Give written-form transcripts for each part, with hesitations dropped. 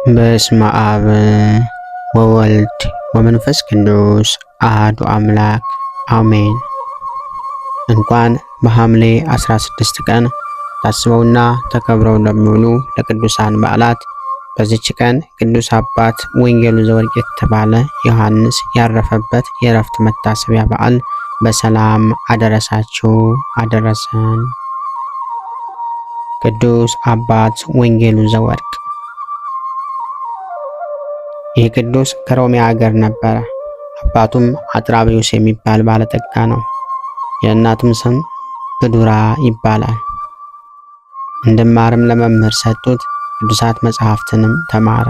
በስመ አብ ወወልድ ወመንፈስ ቅዱስ አሐዱ አምላክ አሜን። እንኳን በሐምሌ 16 ቀን ታስበውና ተከብረው ለሚውሉ ለቅዱሳን በዓላት በዚች ቀን ቅዱስ አባት ወንጌሉ ዘወርቅ የተባለ ዮሐንስ ያረፈበት የዕረፍት መታሰቢያ በዓል በሰላም አደረሳችሁ አደረሰን። ቅዱስ አባት ወንጌሉ ዘወርቅ ይህ ቅዱስ ከሮሜ ሀገር ነበረ። አባቱም አጥራቢዮስ የሚባል ባለጠጋ ነው። የእናቱም ስም ብዱራ ይባላል። እንድማርም ለመምህር ሰጡት። ቅዱሳት መጽሐፍትንም ተማረ።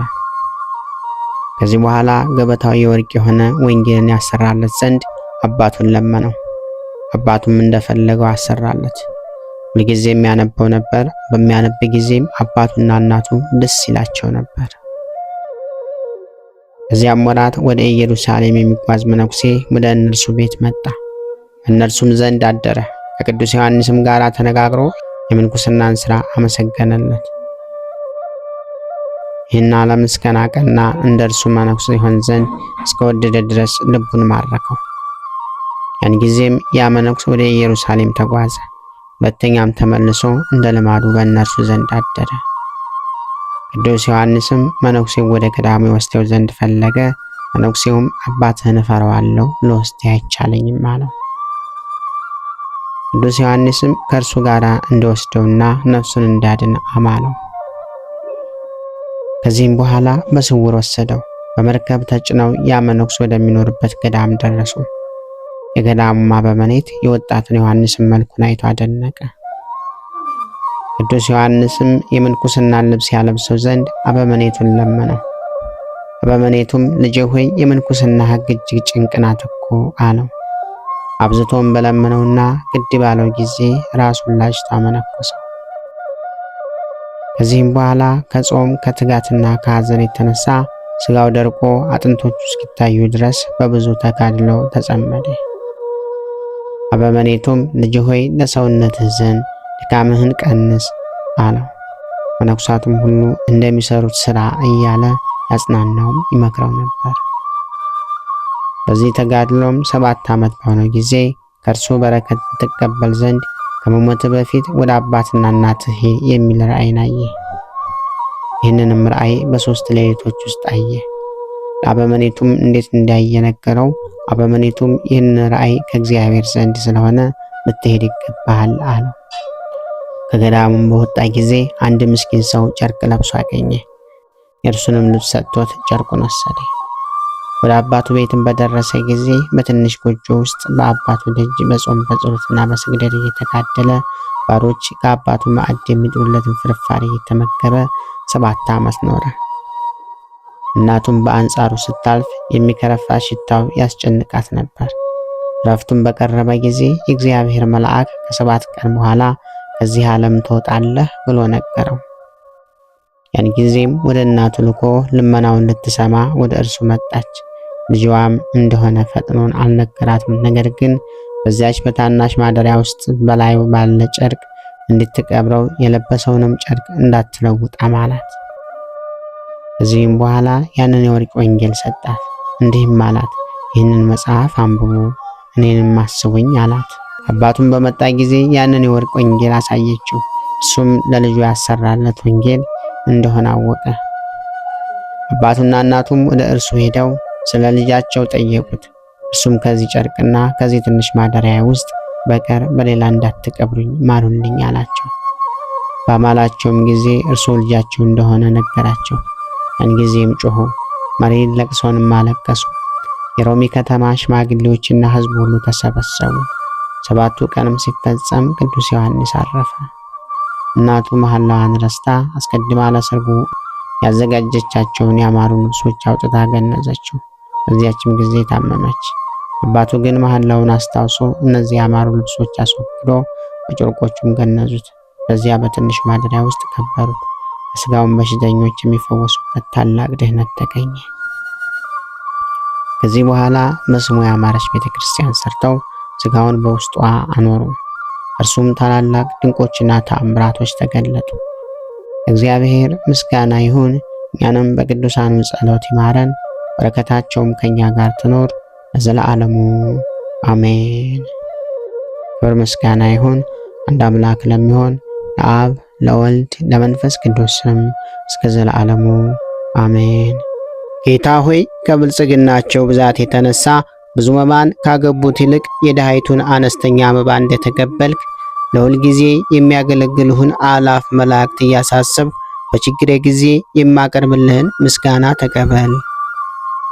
ከዚህ በኋላ ገበታው የወርቅ የሆነ ወንጌልን ያሰራለት ዘንድ አባቱን ለመነው። አባቱም እንደፈለገው አሰራለት። ሁልጊዜም ያነበው ነበር። በሚያነብ ጊዜም አባቱና እናቱ ደስ ይላቸው ነበር። ከዚያም ወራት ወደ ኢየሩሳሌም የሚጓዝ መነኩሴ ወደ እነርሱ ቤት መጣ። እነርሱም ዘንድ አደረ። ከቅዱስ ዮሐንስም ጋር ተነጋግሮ የምንኩስናን ሥራ አመሰገነለት። ይህን ዓለም እስከናቀና እንደ እርሱ መነኩሴ ይሆን ዘንድ እስከወደደ ድረስ ልቡን ማረከው። ያን ጊዜም ያ መነኩሴ ወደ ኢየሩሳሌም ተጓዘ። ሁለተኛም ተመልሶ እንደ ልማዱ በእነርሱ ዘንድ አደረ። ቅዱስ ዮሐንስም መነኩሴው ወደ ገዳሙ ይወስደው ዘንድ ፈለገ። መነኩሴውም አባትህን እፈራዋለሁ፣ ልወስድህ አይቻለኝም አለው። ቅዱስ ዮሐንስም ከእርሱ ጋር እንደወስደውና ነፍሱን እንዳድን አማለው። ከዚህም በኋላ በስውር ወሰደው። በመርከብ ተጭነው ያ መነኩሴ ወደሚኖርበት ገዳም ደረሱ። የገዳሙም አበምኔት የወጣቱን ዮሐንስን መልኩን አይቶ አደነቀ። ቅዱስ ዮሐንስም የምንኩስናን ልብስ ያለብሰው ዘንድ አበምኔቱን ለመነው። አበምኔቱም ልጄ ሆይ የምንኩስና ሕግ እጅግ ጭንቅ ናት እኮ አለው። አብዝቶም በለመነውና ግድ ባለው ጊዜ ራሱን ላጭቶ አመነኮሰው። ከዚህም በኋላ ከጾም ከትጋትና ከሐዘን የተነሳ ስጋው ደርቆ አጥንቶቹ እስኪታዩ ድረስ በብዙ ተጋድሎ ተጸመደ። አበምኔቱም ልጅ ሆይ ለሰውነትህ ዘንድ ድካምህን ቀንስ አለው። መነኩሳቱም ሁሉ እንደሚሰሩት ሥራ እያለ ያጽናናውም ይመክረው ነበር። በዚህ ተጋድሎም 7 ዓመት በሆነው ጊዜ ከእርሱ በረከት ትቀበል ዘንድ ከመሞት በፊት ወደ አባትና እናትህ የሚል ራእይን አየ። ይህንንም ራእይ በ3 ሌሊቶች ውስጥ አየ። ለአበምኔቱም እንዴት እንዳየ ነገረው። አበምኔቱም ይህን ራእይ ከእግዚአብሔር ዘንድ ስለሆነ ልትሄድ ይገባሃል አለው። ከገዳሙም በወጣ ጊዜ አንድ ምስኪን ሰው ጨርቅ ለብሶ አገኘ። የእርሱንም ልብስ ሰጥቶት ጨርቁን ወሰደ። ወደ አባቱ ቤትም በደረሰ ጊዜ በትንሽ ጎጆ ውስጥ በአባቱ ደጅ በጾም በጸሎትና በስግደት እየተጋደለ ባሮች ከአባቱ ማዕድ የሚጥሉለትን ፍርፋሪ እየተመገበ 7 ዓመት ኖረ። እናቱም በአንጻሩ ስታልፍ የሚከረፋ ሽታው ያስጨንቃት ነበር። ረፍቱም በቀረበ ጊዜ የእግዚአብሔር መልአክ ከ7 ቀን በኋላ ከዚህ ዓለም ትወጣለህ ብሎ ነገረው። ያን ጊዜም ወደ እናቱ ልኮ ልመናውን ልትሰማ ወደ እርሱ መጣች። ልጅዋም እንደሆነ ፈጥኖን አልነገራትም። ነገር ግን በዚያች በታናሽ ማደሪያ ውስጥ በላዩ ባለ ጨርቅ እንድትቀብረው የለበሰውንም ጨርቅ እንዳትለውጥ አማላት። ከዚህም በኋላ ያንን የወርቅ ወንጌል ሰጣት። እንዲህም አላት፣ ይህንን መጽሐፍ አንብቡ፣ እኔንም አስቡኝ አላት። አባቱም በመጣ ጊዜ ያንን የወርቅ ወንጌል አሳየችው። እሱም ለልጁ ያሰራለት ወንጌል እንደሆነ አወቀ። አባቱና እናቱም ወደ እርሱ ሄደው ስለ ልጃቸው ጠየቁት። እርሱም ከዚህ ጨርቅና ከዚህ ትንሽ ማደሪያ ውስጥ በቀር በሌላ እንዳትቀብሩኝ ማሉልኝ አላቸው። በማላቸውም ጊዜ እርሱ ልጃቸው እንደሆነ ነገራቸው። ያን ጊዜም ጮኹ፣ መሪር ለቅሶንም አለቀሱ። የሮሚ ከተማ ሽማግሌዎችና ሕዝቡ ሁሉ ተሰበሰቡ። 7ቱ ቀንም ሲፈጸም ቅዱስ ዮሐንስ አረፈ። እናቱ መሐላዋን ረስታ አስቀድማ ለሰርጉ ያዘጋጀቻቸውን ያማሩ ልብሶች አውጥታ ገነዘችው። በዚያችም ጊዜ ታመመች። አባቱ ግን መሐላውን አስታውሶ እነዚህ ያማሩ ልብሶች አስወግዶ በጨርቆቹም ገነዙት። በዚያ በትንሽ ማደሪያ ውስጥ ቀበሩት። ከስጋውን በሽተኞች የሚፈወሱበት ታላቅ ድህነት ተገኘ። ከዚህ በኋላ በስሙ ያማረች ቤተክርስቲያን ሰርተው ስጋውን በውስጧ አኖሩ። እርሱም ታላላቅ ድንቆችና ተአምራቶች ተገለጡ። እግዚአብሔር ምስጋና ይሁን። እኛንም በቅዱሳኑ ጸሎት ይማረን፣ በረከታቸውም ከኛ ጋር ትኖር ለዘላለሙ አሜን። ክብር ምስጋና ይሁን አንድ አምላክ ለሚሆን ለአብ ለወልድ ለመንፈስ ቅዱስ ስም እስከ ዘላለሙ አሜን። ጌታ ሆይ ከብልጽግናቸው ብዛት የተነሳ ብዙ መባን ካገቡት ይልቅ የድሃይቱን አነስተኛ መባ እንደተቀበልክ ለሁል ጊዜ የሚያገለግልሁን አላፍ መላእክት እያሳሰብ በችግሬ ጊዜ የማቀርብልህን ምስጋና ተቀበል።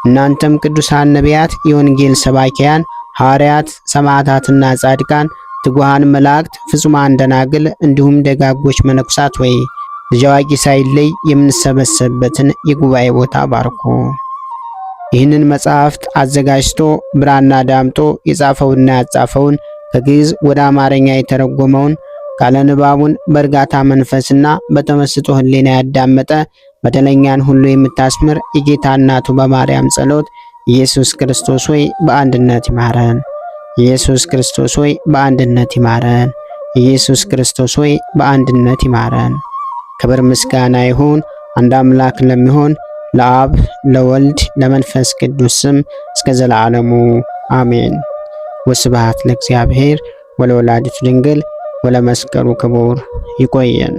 እናንተም ቅዱሳን ነቢያት፣ የወንጌል ሰባኪያን ሐዋርያት፣ ሰማዕታትና ጻድቃን፣ ትጉሃን መላእክት፣ ፍጹማን ደናግል እንዲሁም ደጋጎች መነኩሳት ወይ ልጅ አዋቂ ሳይለይ የምንሰበሰብበትን የጉባኤ ቦታ ባርኮ ይህንን መጽሐፍት አዘጋጅቶ ብራና ዳምጦ የጻፈውና ያጻፈውን ከግዕዝ ወደ አማርኛ የተረጎመውን ቃለ ንባቡን በእርጋታ መንፈስና በተመስጦ ሕሊና ያዳመጠ በደለኛን ሁሉ የምታስምር የጌታ እናቱ በማርያም ጸሎት ኢየሱስ ክርስቶስ ሆይ በአንድነት ይማረን። ኢየሱስ ክርስቶስ ሆይ በአንድነት ይማረን። ኢየሱስ ክርስቶስ ሆይ በአንድነት ይማረን። ክብር ምስጋና ይሁን አንድ አምላክ ለሚሆን ለአብ ለወልድ ለመንፈስ ቅዱስ ስም እስከ ዘላለሙ አሜን። ወስብሐት ለእግዚአብሔር ወለወላዲቱ ድንግል ወለመስቀሉ ክቡር። ይቆየን።